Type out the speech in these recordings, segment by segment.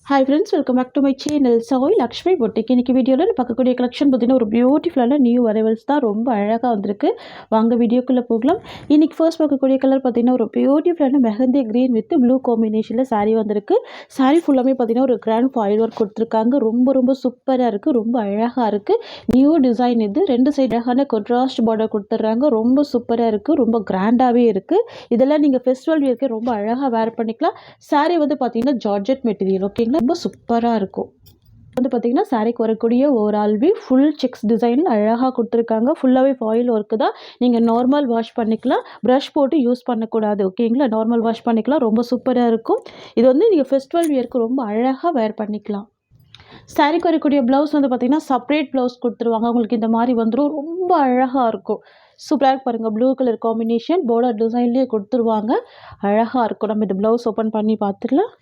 Hi friends, welcome back to my channel சகோய் Lakshmi boutique. இன்றைக்கி வீடியோவில் பார்க்கக்கூடிய கலெக்ஷன் பார்த்திங்கன்னா ஒரு பியூட்டிஃபுல்லான நியூ அரைவல்ஸ் தான். ரொம்ப அழகாக வந்திருக்கு. வாங்க வீடியோக்குள்ளே போகலாம். இன்றைக்கி ஃபர்ஸ்ட் பார்க்கக்கூடிய கலர் பார்த்திங்கன்னா ஒரு பியூட்டிஃபுல்லான மெஹந்தி க்ரீன் வித் ப்ளூ காம்பினேஷனில் சாரீ வந்திருக்கு. சாரீ ஃபுல்லாமே பார்த்திங்கன்னா ஒரு கிராண்ட் ஃபாயில் ஒர்க் கொடுத்துருக்காங்க. ரொம்ப சூப்பராக இருக்குது. ரொம்ப அழகாக இருக்குது. நியூ டிசைன் இது. ரெண்டு சைடு அழகான கான்ட்ராஸ்ட் பார்டர் கொடுத்துட்றாங்க. ரொம்ப சூப்பராக இருக்குது. ரொம்ப கிராண்டாகவே இருக்குது. இதெல்லாம் நீங்கள் ஃபெஸ்டிவல் வியர்க்கு ரொம்ப அழகாக வேர் பண்ணிக்கலாம். சாரீ வந்து பார்த்திங்கன்னா ஜார்ஜெட் மெட்டீரியல். ஓகேங்களா, ரொம்ப சூப்பராக இருக்கும். வந்து பார்த்திங்கன்னா சாரீக்கு வரக்கூடிய overall view full sex design அழகாக கொடுத்துருக்காங்க. ஃபுல்லாகவே ஃபாயில் ஒர்க்கு தான். நீங்கள் நார்மல் வாஷ் பண்ணிக்கலாம். ப்ரஷ் போட்டு யூஸ் பண்ணக்கூடாது. ஓகேங்களா, நார்மல் வாஷ் பண்ணிக்கலாம். ரொம்ப சூப்பராக இருக்கும். இது வந்து நீங்கள் ஃபெஸ்டிவல் வியர்க்கு ரொம்ப அழகாக வேர் பண்ணிக்கலாம். சாரீக்கு வரக்கூடிய ப்ளவுஸ் வந்து பார்த்திங்கன்னா செப்பரேட் ப்ளவுஸ் கொடுத்துருவாங்க. உங்களுக்கு இந்த மாதிரி வந்துடும். ரொம்ப அழகாக இருக்கும். சூப்பராக பாருங்கள். ப்ளூ கலர் காம்பினேஷன் பார்டர் டிசைன்லேயே கொடுத்துருவாங்க. அழகாக இருக்கும். நம்ம இந்த ப்ளவுஸ் ஓப்பன் பண்ணி பார்த்துடலாம்.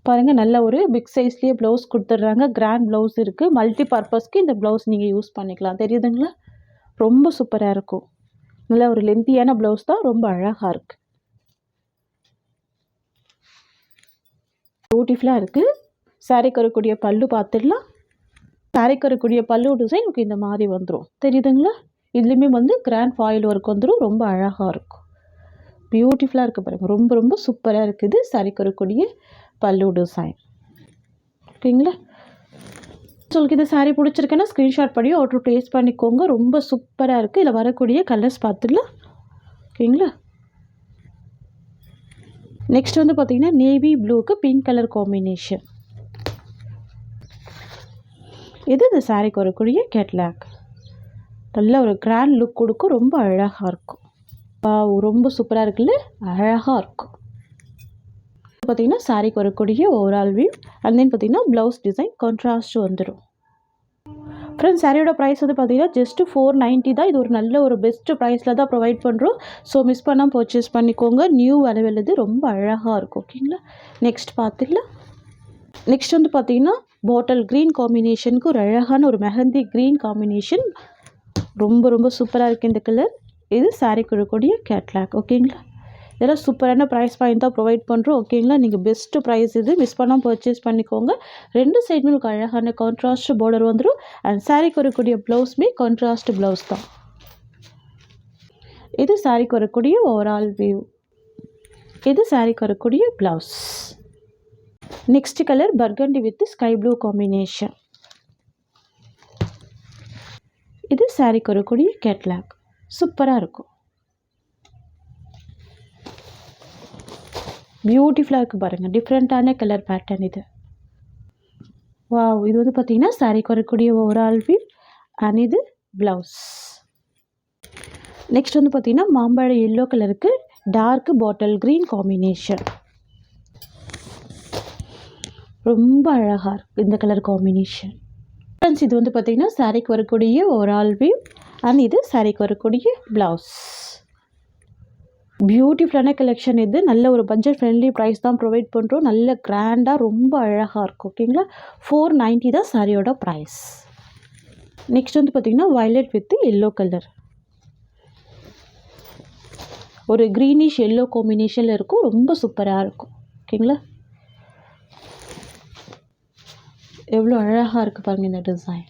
பாருங்கள், நல்ல ஒரு பிக் சைஸ்லேயே ப்ளவுஸ் கொடுத்துட்றாங்க. கிராண்ட் ப்ளவுஸ் இருக்குது. மல்டி பர்பஸ்க்கு இந்த ப்ளவுஸ் நீங்கள் யூஸ் பண்ணிக்கலாம். தெரியுதுங்களா, ரொம்ப சூப்பராக இருக்கும். நல்ல ஒரு லென்த்தியான ப்ளவுஸ் தான். ரொம்ப அழகாக இருக்குது. பியூட்டிஃபுல்லாக இருக்குது. சாரீக்கு வரக்கூடிய பல்லு பார்த்துடலாம். சாரீக்கு வரக்கூடிய பல்லு டிசைன் உங்களுக்கு இந்த மாதிரி வந்துடும். தெரியுதுங்களா, இதுலேயுமே வந்து கிராண்ட் ஃபாயில் ஒர்க் வந்துடும். ரொம்ப அழகாக இருக்கும். பியூட்டிஃபுல்லாக இருக்குது பாருங்கள். ரொம்ப சூப்பராக இருக்குது. சாரீக்கு வரக்கூடிய பல்லு டிசைன். ஓகேங்களா, உங்களுக்கு இந்த சாரீ பிடிச்சிருக்குன்னா ஸ்க்ரீன்ஷாட் பண்ணி ஆர்டர் ப்ளேஸ் பண்ணிக்கோங்க. ரொம்ப சூப்பராக இருக்குது. இதில் வரக்கூடிய கலர்ஸ் பார்த்துடலாம். ஓகேங்களா, நெக்ஸ்ட் வந்து பார்த்திங்கன்னா நேவி ப்ளூக்கு பிங்க் கலர் காம்பினேஷன். இது இந்த சாரீக்கு வரக்கூடிய கேட்லாக். நல்ல ஒரு கிராண்ட் லுக் கொடுக்கும். ரொம்ப அழகாக இருக்கும். ரொம்ப சூப்பராக இருக்குல்ல, அழகாக இருக்கும். பார்த்திங்கன்னா சாரீக்கு வரக்கூடிய ஓவரால் வியூ அண்ட் தென் பார்த்திங்கன்னா ப்ளவுஸ் டிசைன் கான்ட்ராஸ்ட் வந்துடும். ஃப்ரெண்ட்ஸ், சாரியோட ப்ரைஸ் வந்து பார்த்திங்கன்னா ஜஸ்ட்டு 490 தான். இது ஒரு நல்ல ஒரு பெஸ்ட்டு ப்ரைஸில் தான் ப்ரொவைட் பண்ணுறோம். ஸோ மிஸ் பண்ணால் பர்ச்சேஸ் பண்ணிக்கோங்க. நியூ அரைவல் இது. ரொம்ப அழகாக இருக்கும். ஓகேங்களா, நெக்ஸ்ட் பார்த்துக்கலாம். நெக்ஸ்ட் வந்து பார்த்திங்கன்னா பாட்டில் க்ரீன் காம்பினேஷனுக்கு ஒரு அழகான ஒரு மெஹந்தி க்ரீன் காம்பினேஷன். ரொம்ப சூப்பராக இருக்குது இந்த கலர். இது சாரீக்கு வரக்கூடிய கேட்லாக். ஓகேங்களா, இதெல்லாம் சூப்பரான ப்ரைஸ் பாயிண்ட் தான் ப்ரொவைட் பண்ணுறோம். ஓகேங்களா, நீங்கள் பெஸ்ட்டு ப்ரைஸ் இது. மிஸ் பண்ணால் பர்ச்சேஸ் பண்ணிக்கோங்க. ரெண்டு சைடுமே உங்களுக்கு அழகான கான்ட்ராஸ்ட் பார்டர் வந்துடும். அண்ட் சாரீக்கு வரக்கூடிய ப்ளவுஸுமே கான்ட்ராஸ்ட் ப்ளவுஸ் தான். இது சாரீக்கு வரக்கூடிய ஓவரால் வியூ. இது சாரீக்கு வரக்கூடிய blouse. Next colour burgundy with sky blue combination. இது சாரீக்கு வரக்கூடிய கேட்லாக். சூப்பராக இருக்கும். பியூட்டிஃபுல்லாக இருக்குது பாருங்கள். டிஃப்ரெண்ட்டான கலர் பேட்டர்ன் இது. வாவ், இது வந்து பார்த்திங்கன்னா சாரீக்கு வரக்கூடிய ஓவரால் வியூ அண்ட் இது ப்ளவுஸ். நெக்ஸ்ட் வந்து பார்த்திங்கன்னா மாம்பழ எல்லோ கலருக்கு டார்க் பாட்டில் க்ரீன் காம்பினேஷன். ரொம்ப அழகாக இருக்குது இந்த கலர் காம்பினேஷன். ஃப்ரெண்ட்ஸ், இது வந்து பார்த்திங்கன்னா சாரீக்கு வரக்கூடிய ஓவரால் வியூ அண்ட் இது சாரீக்கு வரக்கூடிய ப்ளவுஸ். பியூட்டிஃபுல்லான கலெக்ஷன் இது. நல்ல ஒரு பட்ஜெட் ஃப்ரெண்ட்லி ப்ரைஸ் தான் ப்ரொவைட் பண்ணுறோம். நல்ல கிராண்டாக ரொம்ப அழகாக இருக்கும். ஓகேங்களா, 490 தான் சாரியோட ப்ரைஸ். நெக்ஸ்ட் வந்து பார்த்திங்கன்னா வயலட் வித் எல்லோ கலர். ஒரு க்ரீனிஷ் எல்லோ காம்பினேஷனில் இருக்கும். ரொம்ப சூப்பராக இருக்கும். ஓகேங்களா, எவ்வளோ அழகாக இருக்குது பாருங்கள் இந்த டிசைன்.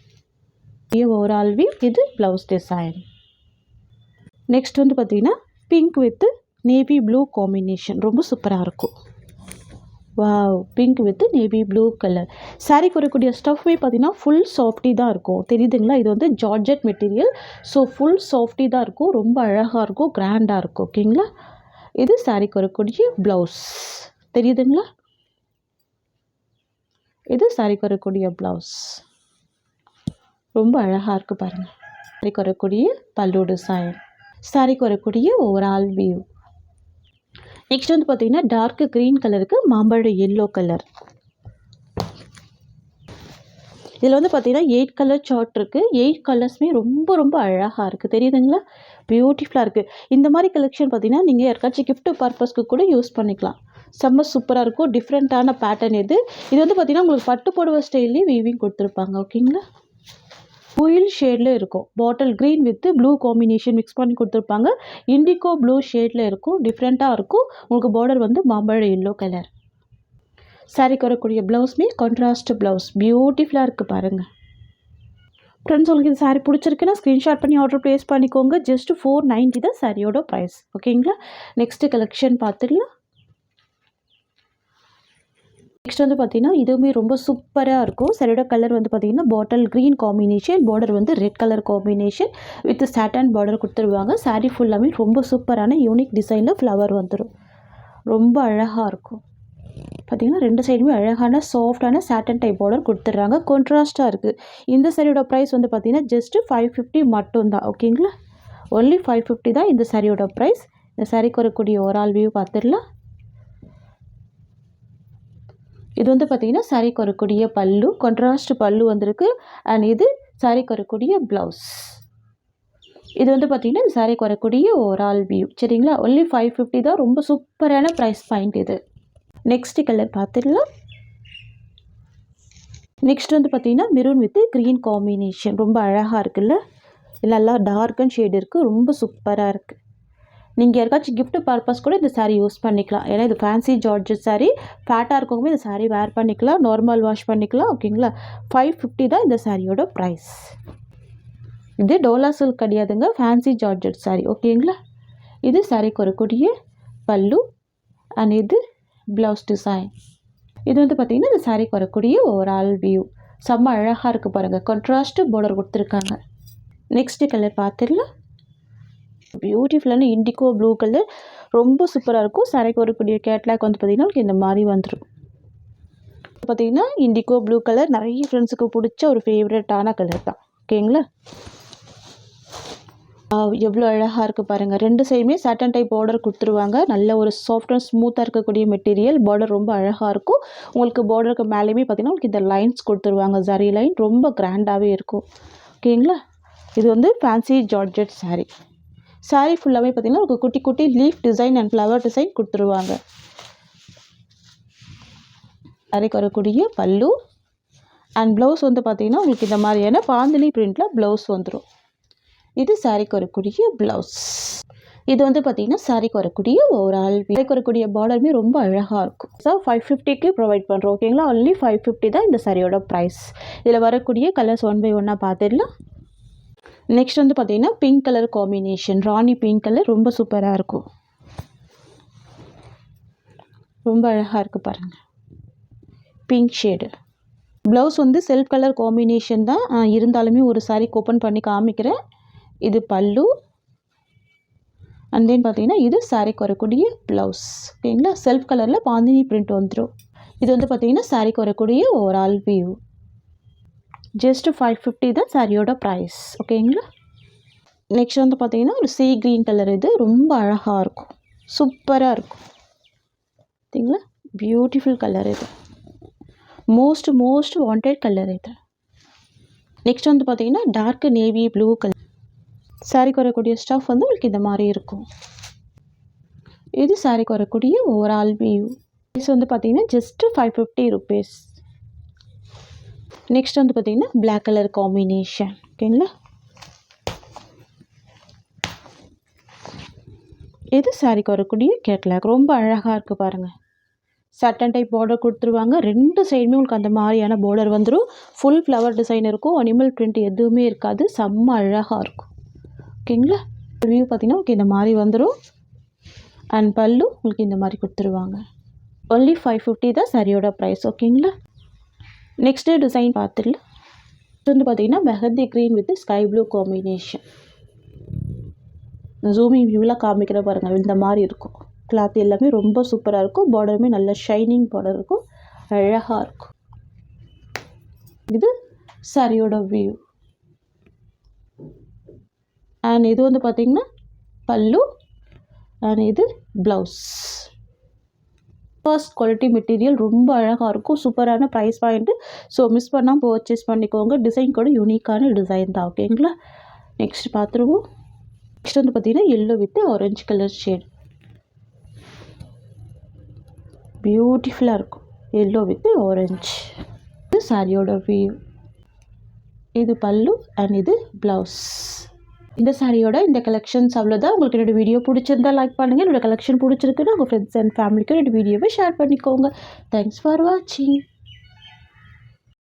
Overall view. இது ப்ளவுஸ் டிசைன். நெக்ஸ்ட் வந்து பார்த்திங்கன்னா pink with navy blue combination. ரொம்ப சூப்பராக இருக்கும். Wow, pink with navy blue colour. சாரீக்கு வரக்கூடிய ஸ்டஃப்மே பார்த்திங்கன்னா ஃபுல் சாஃப்டி தான் இருக்கும். தெரியுதுங்களா, இது வந்து georgette material. So full softy தான் இருக்கும். ரொம்ப அழகாக இருக்கும். கிராண்டாக இருக்கும். ஓகேங்களா, இது சாரீக்கு வரக்கூடிய ப்ளவுஸ். தெரியுதுங்களா, இது சாரீக்கு வரக்கூடிய ப்ளவுஸ். ரொம்ப அழகாக இருக்குது பாருங்கள். சாரீக்கு வரக்கூடிய பல்லு டிசைன். சாரீக்கு வரக்கூடிய ஓவரால் வியூ. நெக்ஸ்ட் வந்து பார்த்திங்கன்னா டார்க் க்ரீன் கலருக்கு மாம்பழ எல்லோ கலர். இதில் வந்து பார்த்திங்கன்னா 8 கலர் சார்ட் இருக்குது. 8 கலர்ஸுமே ரொம்ப அழகாக இருக்குது. தெரியுதுங்களா, பியூட்டிஃபுல்லாக இருக்குது. இந்த மாதிரி கலெக்ஷன் பார்த்திங்கன்னா நீங்கள் யாருக்காச்சும் கிஃப்ட் பர்பஸ்க்கு கூட யூஸ் பண்ணிக்கலாம். செம்ம சூப்பராக இருக்கும். டிஃப்ரெண்ட்டான பேட்டர்ன் இது. இது வந்து பார்த்திங்கன்னா உங்களுக்கு பட்டு புடவை ஸ்டைல்லேயே வீவிங் கொடுத்துருப்பாங்க. ஓகேங்களா, ஆயில் ஷேடில் இருக்கும். Bottle green with blue combination mix பண்ணி கொடுத்துருப்பாங்க. இண்டிகோ ப்ளூ ஷேடில் இருக்கும். டிஃப்ரெண்ட்டாக இருக்கும். உங்களுக்கு பார்டர் வந்து மாம்பழ எல்லோ கலர். சாரீக்கு வரக்கூடிய ப்ளவுஸ்மே கான்ட்ராஸ்ட் ப்ளவுஸ். பியூட்டிஃபுல்லாக இருக்குது பாருங்கள். ஃப்ரெண்ட்ஸ், உங்களுக்கு இந்த சாரீ பிடிச்சிருக்குன்னா ஸ்க்ரீன்ஷாட் பண்ணி ஆர்டர் ப்ளேஸ் பண்ணிக்கோங்க. ஜஸ்ட் 490 தான் சாரியோட ப்ரைஸ். ஓகேங்களா? நெக்ஸ்ட்டு கலெக்ஷன் பார்த்துடலாம். நெக்ஸ்ட் வந்து பார்த்தீங்கன்னா இதுவுமே ரொம்ப சூப்பராக இருக்கும். சாரியோட கலர் வந்து பார்த்தீங்கன்னா பாட்டில் க்ரீன் காம்பினேஷன், பார்டர் வந்து red colour combination with satin border கொடுத்துருவாங்க. சாரீ ஃபுல்லாமே ரொம்ப சூப்பரான யூனிக் டிசைனில் ஃப்ளவர் வந்துடும். ரொம்ப அழகாக இருக்கும். பார்த்தீங்கன்னா 2 சைடுமே அழகான சாஃப்டான சாட்டன் டைப் பார்டர் கொடுத்துட்றாங்க. கான்ட்ராஸ்ட்டாக இருக்குது. இந்த சாரியோட ப்ரைஸ் வந்து பார்த்தீங்கன்னா ஜஸ்ட் 550 மட்டும்தான். ஓகேங்களா? ஒன்லி 550 தான் இந்த சாரியோட ப்ரைஸ். இந்த சாரிக்கு வரக்கூடிய ஓவரால் வியூ பார்த்துடலாம். இது வந்து பார்த்தீங்கன்னா சாரிக்கு வரக்கூடிய பல்லு, கான்ட்ராஸ்ட் பல்லு வந்திருக்கு. அண்ட் இது சாரிக்கு வரக்கூடிய ப்ளவுஸ். இது வந்து பார்த்தீங்கன்னா இந்த சாரிக்கு வரக்கூடிய ஓவரால் வியூ. சரிங்களா? ஒன்லி 550 தான். ரொம்ப சூப்பரான ப்ரைஸ் பாயிண்ட் இது. நெக்ஸ்ட் கலர் பார்த்துடலாம். நெக்ஸ்ட் வந்து பார்த்தீங்கன்னா மெரூன் வித் க்ரீன் காம்பினேஷன். ரொம்ப அழகாக இருக்குல்ல? நல்லா டார்க்கன் ஷேடு இருக்குது. ரொம்ப சூப்பராக இருக்குது. நீங்கள் யாருக்காச்சும் கிஃப்ட் பர்பஸ் கூட இந்த சாரீ யூஸ் பண்ணிக்கலாம். ஏன்னா இது ஃபேன்சி ஜார்ஜெட் சாரீ. ஃபேட்டாக இருக்கவங்க இந்த சாரீ வேர் பண்ணிக்கலாம். நார்மல் வாஷ் பண்ணிக்கலாம். ஓகேங்களா? 550 தான் இந்த சாரியோட ப்ரைஸ். இது டோலா சில்க் கிடையாதுங்க. Fancy georgette sari. ஓகேங்களா? இது சாரீக்கு வரக்கூடிய பல்லு அண்ட் இது ப்ளவுஸ் டிசைன். இது வந்து பார்த்திங்கன்னா இந்த சாரீக்கு வரக்கூடிய ஓவரால் வியூ. செம்ம அழகாக இருக்குது பாருங்கள். கான்ட்ராஸ்ட் பார்டர் கொடுத்துருக்காங்க. நெக்ஸ்ட் கலர் பார்த்துடலாம். பியூட்டிஃபுல்லான இண்டிகோ ப்ளூ கலர். ரொம்ப சூப்பராக இருக்கும். சாரிக்கு வரக்கூடிய கேட்லாக் வந்து பார்த்திங்கன்னா இந்த மாதிரி வந்துடும். பார்த்திங்கன்னா இண்டிகோ ப்ளூ கலர் நிறைய ஃப்ரெண்ட்ஸுக்கு பிடிச்ச ஒரு ஃபேவரட்டான கலர் தான். ஓகேங்களா? எவ்வளோ அழகாக இருக்குது பாருங்கள். 2 சைடுமே சாட்டன் டைப் பார்டர் கொடுத்துருவாங்க. நல்ல ஒரு சாஃப்ட் அண்ட் ஸ்மூத்தாக இருக்கக்கூடிய மெட்டீரியல். பார்டர் ரொம்ப அழகாக இருக்கும். உங்களுக்கு பார்டருக்கு மேலேயுமே பார்த்திங்கன்னா உங்களுக்கு இந்த லைன்ஸ் கொடுத்துருவாங்க. ஜரி லைன் ரொம்ப கிராண்டாகவே இருக்கும். ஓகேங்களா? இது வந்து ஃபேன்சி ஜார்ஜெட் சாரீ. சாரீ ஃபுல்லாகவே பார்த்திங்கன்னா உங்களுக்கு குட்டி குட்டி leaf design and flower design கொடுத்துருவாங்க. சாரீக்கு வரக்கூடிய பல்லு அண்ட் ப்ளவுஸ் வந்து பார்த்திங்கன்னா உங்களுக்கு இந்த மாதிரியான பாந்தினி பிரிண்டில் ப்ளவுஸ் வந்துடும். இது சாரீக்கு வரக்கூடிய ப்ளவுஸ். இது வந்து பார்த்திங்கன்னா சாரீக்கு வரக்கூடிய ஓவரால் சாரீக்கு வரக்கூடிய பார்டருமே ரொம்ப அழகாக இருக்கும். ஸோ 550க்கு ப்ரொவைட் பண்ணுறோம். ஓகேங்களா? ஒன்லி 550 தான் இந்த சாரியோட ப்ரைஸ். இதில் வரக்கூடிய கலர்ஸ் 1 by 1 பார்த்துடலாம். நெக்ஸ்ட் வந்து பார்த்திங்கன்னா பிங்க் கலர் காம்பினேஷன். ராணி பிங்க் கலர் ரொம்ப சூப்பராக இருக்கும். ரொம்ப அழகாக இருக்குது பாருங்கள். Pink shade. ப்ளவுஸ் வந்து செல்ஃப் கலர் காம்பினேஷன் தான். இருந்தாலுமே ஒரு சாரீ ஓப்பன் பண்ணி காமிக்கிறேன். இது பல்லு அண்ட் தென் பார்த்திங்கன்னா இது சாரீக்கு வரக்கூடிய ப்ளவுஸ். ஓகேங்களா? செல்ஃப் கலரில் பாந்தினி பிரிண்ட் வந்துடும். இது வந்து பார்த்திங்கன்னா சாரீக்கு வரக்கூடிய ஓவரால் வியூ. ஜஸ்ட் 550 தான் சாரியோட ப்ரைஸ். ஓகேங்களா? நெக்ஸ்ட் வந்து பார்த்திங்கன்னா ஒரு சீ க்ரீன் கலர். இது ரொம்ப அழகாக இருக்கும். சூப்பராக இருக்கும். ஓகேங்களா? Beautiful colour. இது மோஸ்ட் வாண்டட் கலர். இது நெக்ஸ்ட் வந்து பார்த்திங்கன்னா டார்க் நேவி ப்ளூ கலர். சாரீக்கு வரக்கூடிய ஸ்டஃப் வந்து உங்களுக்கு இந்த மாதிரி இருக்கும். இது சாரீக்கு வரக்கூடிய ஓவரால் வியூ. ப்ரைஸ் வந்து பார்த்திங்கன்னா ஜஸ்ட் 550 rupees. நெக்ஸ்ட் வந்து பார்த்திங்கன்னா பிளாக் கலர் காம்பினேஷன். ஓகேங்களா? இது சாரீக்கு வரக்கூடிய கேட்லாக். ரொம்ப அழகாக இருக்குது பாருங்கள். சாட்டன் டைப் பார்டர் கொடுத்துருவாங்க. 2 சைடுமே உங்களுக்கு அந்த மாதிரியான பார்டர் வந்துடும். ஃபுல் ஃப்ளவர் டிசைன் இருக்கும். அனிமல் பிரிண்ட் எதுவுமே இருக்காது. செம்ம அழகாக இருக்கும். ஓகேங்களா? வியூ பார்த்திங்கன்னா உங்களுக்கு இந்த மாதிரி வந்துடும். அண்ட் பல்லு உங்களுக்கு இந்த மாதிரி கொடுத்துருவாங்க. ஒன்லி 550 தான் சாரியோட ப்ரைஸ். ஓகேங்களா? நெக்ஸ்ட்டு டிசைன் பார்த்துடலாம். இது வந்து பார்த்திங்கன்னா mehndi green with sky blue combination. Zooming வியூவில் காமிக்கிற பாருங்கள். இந்த மாதிரி இருக்கும். கிளாத் எல்லாமே ரொம்ப சூப்பராக இருக்கும். பார்டருமே நல்ல ஷைனிங் பார்டர் இருக்கும். அழகாக இருக்கும். இது சாரியோட வியூ. அண்ட் இது வந்து பார்த்திங்கன்னா பல்லு அண்ட் இது ப்ளவுஸ். First quality material. ரொம்ப அழகாக இருக்கும். சூப்பரான ப்ரைஸ் பாயிண்ட்டு. ஸோ மிஸ் பண்ணாமல் பர்ச்சேஸ் பண்ணிக்கோங்க. டிசைன் கூட யூனிக்கான டிசைன் தான். ஓகேங்களா? நெக்ஸ்ட் பார்த்துருவோம். நெக்ஸ்ட் வந்து பார்த்திங்கன்னா yellow with orange colour shade. பியூட்டிஃபுல்லாக இருக்கும். Yellow with orange. இது சாரியோட வியூ. இது பல்லு அண்ட் இது ப்ளவுஸ். இந்த சாரியோட இந்த கலெக்ஷன்ஸ் அவ்வளோதான். உங்களுக்கு என்னோட வீடியோ பிடிச்சிருந்தா லைக் பண்ணுங்கள். என்னோட கலெக்ஷன் பிடிச்சிருக்குன்னா உங்கள் ஃப்ரெண்ட்ஸ் அண்ட் ஃபேமிலிக்கும் என்னோட வீடியோவை ஷேர் பண்ணிக்கோங்க. தேங்க்ஸ் ஃபார் வாட்சிங்.